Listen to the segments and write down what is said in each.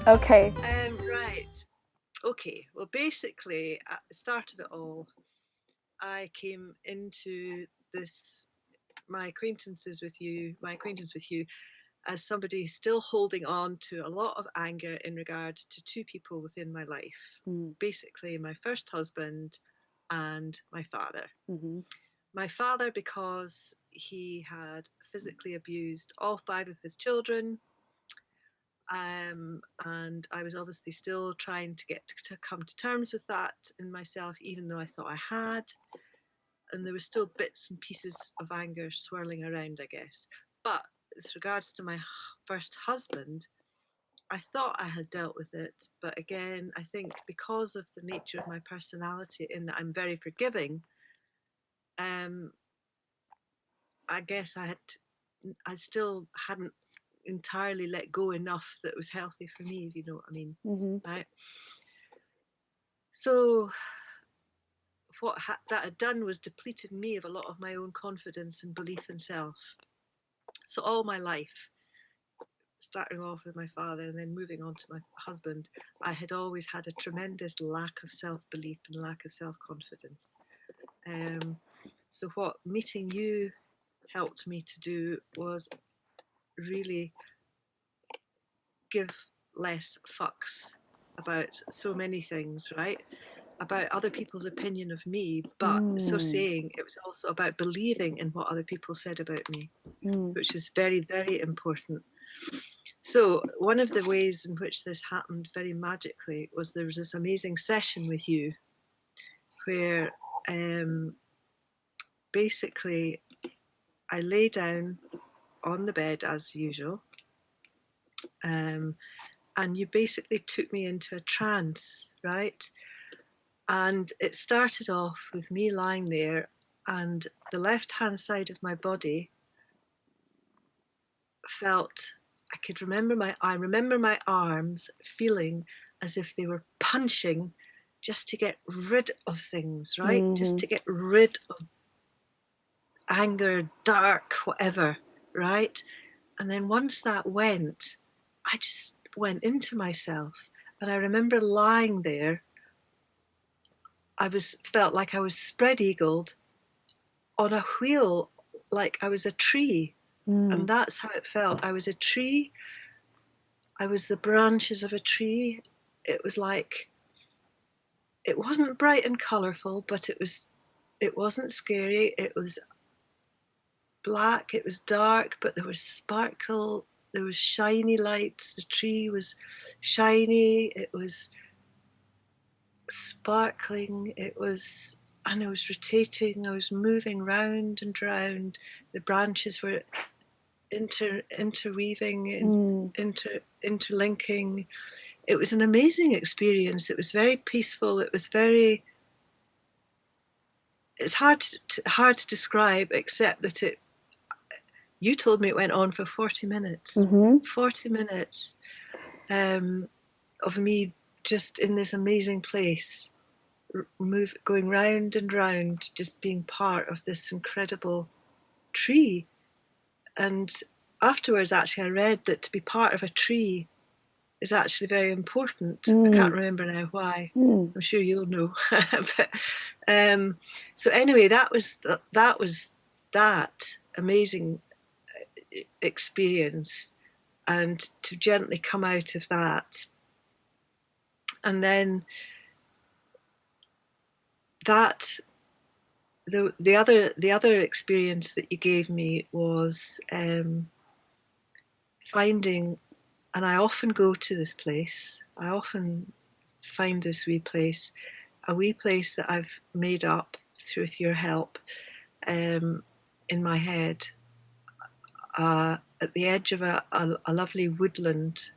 Okay. Right. Okay. Well, basically, at the start of it all, I came into my acquaintance with you, as somebody still holding on to a lot of anger in regards to two people within my life. Basically, my first husband and my father. Mm-hmm. My father, because he had physically abused all five of his children. And I was obviously still trying to get to come to terms with that in myself, even though I thought I had. And there were still bits and pieces of anger swirling around, I guess. But with regards to my first husband, I thought I had dealt with it. But again, I think because of the nature of my personality, in that I'm very forgiving, I guess I still hadn't entirely let go enough that was healthy for me, if you know what I mean. Mm-hmm. Right. So what that had done was depleted me of a lot of my own confidence and belief in self. So all my life, starting off with my father and then moving on to my husband, I had always had a tremendous lack of self-belief and lack of self-confidence. So what meeting you helped me to do was really give less fucks about so many things, right? About other people's opinion of me, but so saying, it was also about believing in what other people said about me, which is very, very important. So one of the ways in which this happened very magically was there was this amazing session with you where basically I lay down on the bed as usual, and you basically took me into a trance, right? And it started off with me lying there, and the left-hand side of my body felt, I remember my arms feeling as if they were punching just to get rid of things, right? Mm-hmm. Just to get rid of anger, dark, whatever, right? And then once that went, I just went into myself. And I remember lying there. Felt like I was spread eagled on a wheel, like I was a tree. And that's how it felt. I was a tree. I was the branches of a tree. It was like, it wasn't bright and colourful, but it wasn't scary. It was black, it was dark, but there was sparkle, there was shiny lights. The tree was shiny, it was sparkling, and I was rotating, I was moving round and round. The branches were interweaving and interlinking. It was an amazing experience. It was very peaceful. It's hard to describe, except that you told me it went on for 40 minutes. 40 minutes of me just in this amazing place, going round and round, just being part of this incredible tree. And afterwards, actually, I read that to be part of a tree is actually very important. I can't remember now why. I'm sure you'll know. But, so anyway, that was that amazing experience, and to gently come out of that. And then that the other experience that you gave me was finding, and I often go to this place, I often find this wee place, a wee place that I've made up with your help in my head, at the edge of a lovely woodland,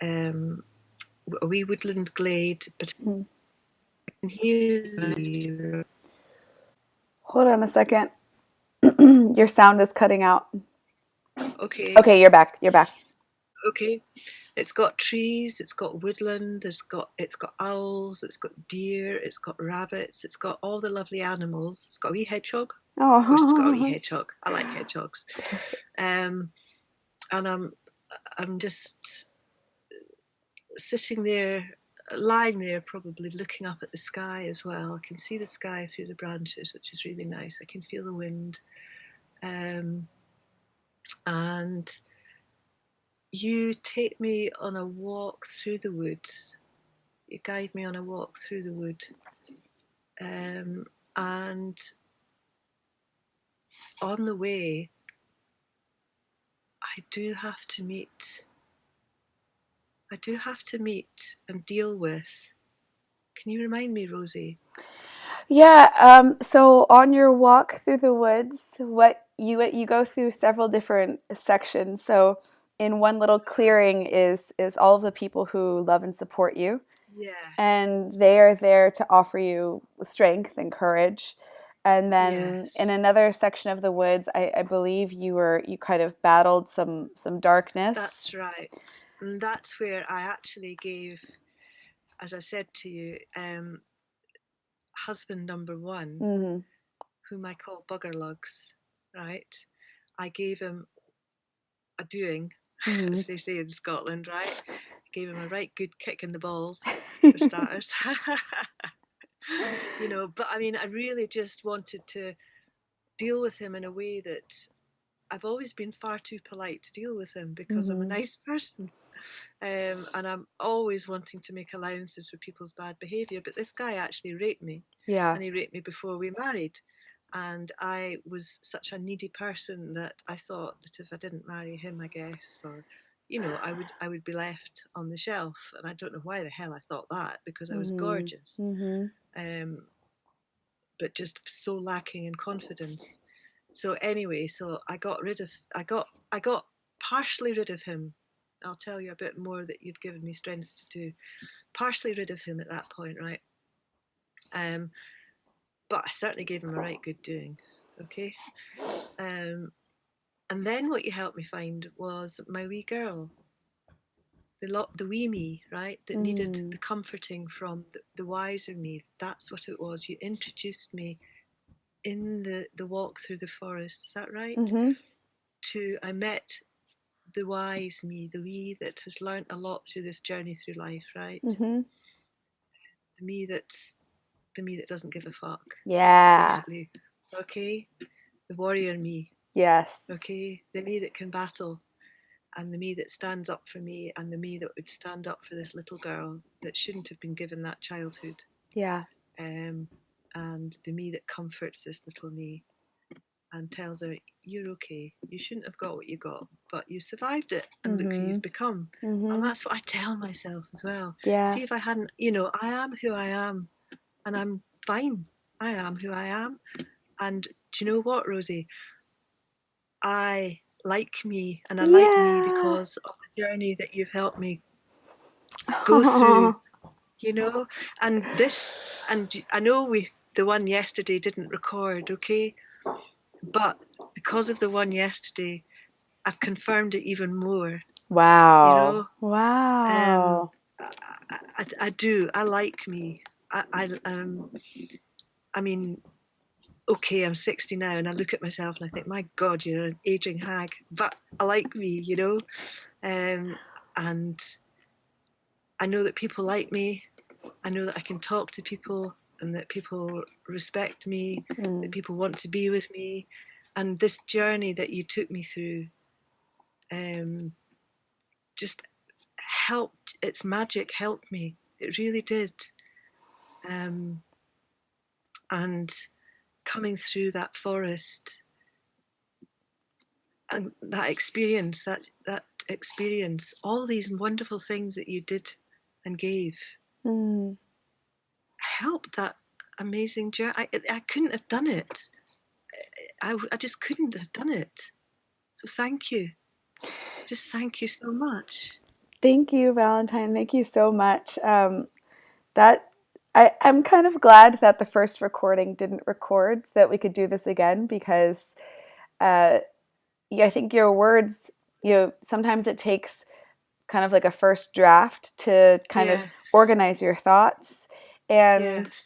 a wee woodland glade, but I can hear. Hold on a second. Your sound is cutting out. Okay. Okay, you're back. You're back. Okay. It's got trees, it's got woodland, it's got owls, it's got deer, it's got rabbits, it's got all the lovely animals. It's got a wee hedgehog. Oh. Of course, it's got a wee hedgehog. I like hedgehogs. And I'm just sitting there, lying there, probably looking up at the sky as well. I can see the sky through the branches, which is really nice. I can feel the wind. And you take me on a walk through the wood. You guide me on a walk through the wood. And on the way, I do have to meet and deal with. Can you remind me, Rosie? Yeah, so on your walk through the woods, what you go through several different sections. So in one little clearing is all of the people who love and support you, Yeah. and they are there to offer you strength and courage. And then in Yes. another section of the woods, I believe you kind of battled some darkness. That's right. And that's where I actually gave, as I said to you, husband number one, Mm-hmm. whom I call Bugger Lugs, right? I gave him a doing, Mm-hmm. as they say in Scotland, right? I gave him a right good kick in the balls, for starters. But I mean, I really just wanted to deal with him in a way that I've always been far too polite to deal with him because I'm a Mm-hmm. nice person. And I'm always wanting to make allowances for people's bad behaviour. But this guy actually raped me, Yeah. and he raped me before we married. And I was such a needy person that I thought that if I didn't marry him, I guess, or I would be left on the shelf. And I don't know why the hell I thought that, because I was Mm-hmm. gorgeous, Mm-hmm. um, but just so lacking in confidence. So anyway, so I got partially rid of him. I'll tell you a bit more that you've given me strength to do. Partially rid of him at that point, right? Um, but I certainly gave him a right good doing. Okay. Um, and then what you helped me find was my wee girl, the wee me, right? That needed Mm-hmm. the comforting from the wiser me. That's what it was. You introduced me in the walk through the forest. Is that right? Mm-hmm. I met the wise me, the wee that has learnt a lot through this journey through life, right? Mm-hmm. The me that's the me that doesn't give a fuck, Yeah. basically. Okay, the warrior me. Yes. Okay, the me that can battle, and the me that stands up for me, and the me that would stand up for this little girl that shouldn't have been given that childhood. Yeah. Um, and the me that comforts this little me and tells her, "You're okay. You shouldn't have got what you got, but you survived it, and look who Mm-hmm. you've become." And Mm-hmm. that's what I tell myself as well. Yeah. See, if I hadn't, I am who I am, and I'm fine. I am who I am. And do you know what, Rosie? I like me, and I like me Yeah. because of the journey that you've helped me go through, Oh. you know? And I know the one yesterday didn't record, okay? But because of the one yesterday, I've confirmed it even more, you Wow. know? Um, Wow. I do. I like me. I mean, okay, I'm 60 now, and I look at myself and I think, my God, you're an aging hag. But I like me. And I know that people like me. I know that I can talk to people, and that people respect me, that Mm. people want to be with me. And this journey that you took me through, um, just helped. Its magic helped me. It really did. Um, and coming through that forest, and that experience, all these wonderful things that you did and gave, Mm. helped that amazing journey. I couldn't have done it. I just couldn't have done it. So thank you. Just thank you so much. Thank you, Valentine. Thank you so much. That I'm kind of glad that the first recording didn't record so that we could do this again because uh, yeah, I think your words, sometimes it takes kind of like a first draft to kind of Yes. organize your thoughts. And Yes.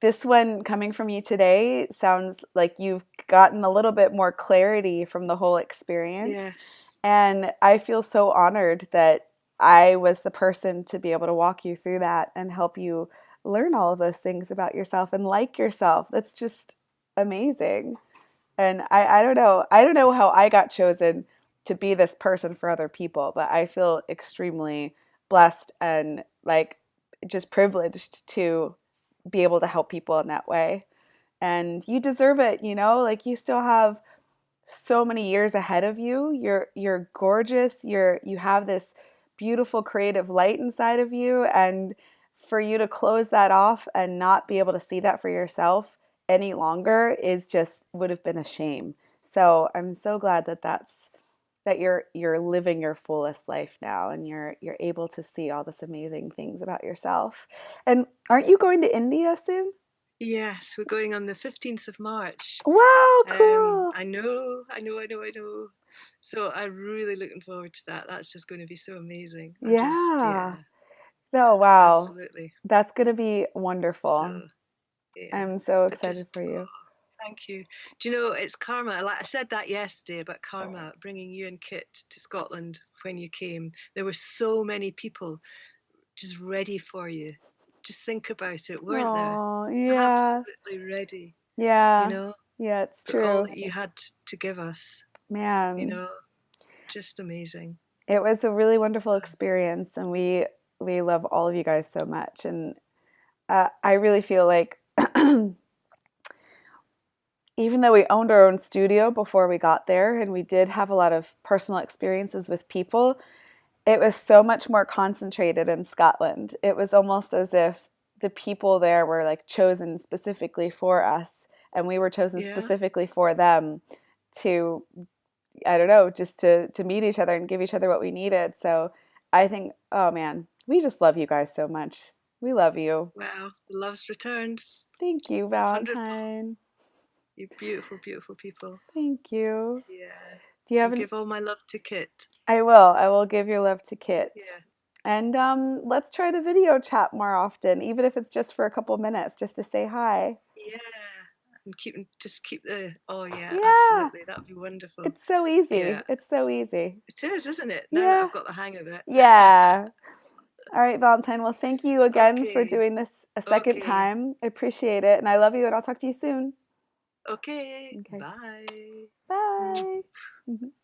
this one coming from you today sounds like you've gotten a little bit more clarity from the whole experience. Yes. And I feel so honored that I was the person to be able to walk you through that and help you learn all of those things about yourself and like yourself. That's just amazing. And I don't know. I don't know how I got chosen to be this person for other people, but I feel extremely blessed and like just privileged to be able to help people in that way. And you deserve it, you know? Like you still have so many years ahead of you. You're gorgeous. You have this beautiful creative light inside of you, and for you to close that off and not be able to see that for yourself any longer is just would have been a shame. So I'm so glad that that you're living your fullest life now and you're able to see all this amazing things about yourself. And aren't you going to India soon? Yes, we're going on the 15th of March. Wow, cool. I know. So I'm really looking forward to that. That's just going to be so amazing. Yeah. Yeah, Oh, wow. absolutely. That's going to be wonderful. So, yeah, I'm so but excited just, for you. oh, thank you. Do you know, it's karma. Like I said that yesterday about karma, bringing you and Kit to Scotland when you came. There were so many people just ready for you. Just think about it, weren't there? Oh, yeah. Absolutely ready, you Yeah. know, Yeah, it's for all true. that you had to give us, you Man, know, just amazing. it was a really wonderful experience and we love all of you guys so much and I really feel like even though we owned our own studio before we got there and we did have a lot of personal experiences with people, it was so much more concentrated in Scotland. It was almost as if the people there were like chosen specifically for us and we were chosen Yeah, specifically for them to, I don't know, just to meet each other and give each other what we needed. So I think, oh man, we just love you guys so much. We love you. wow, the love's returned. Thank you, 100-fold. Valentine. You beautiful, beautiful people. Thank you. Yeah. Do you have And an give all my love to Kit. I will. I will give your love to Kit. Yeah. And let's try to video chat more often, even if it's just for a couple minutes, just to say hi. Yeah. And just keep the, oh yeah, Yeah, absolutely. That would be wonderful. it's so Yeah. easy. It's so easy. It is, isn't it? Now that Yeah, I've got the hang of it. yeah. All right, Valentine. Well, thank you again for Okay. doing this a second Okay. time. I appreciate it. And I love you, and I'll talk to you soon. Okay. Okay. Bye. Bye.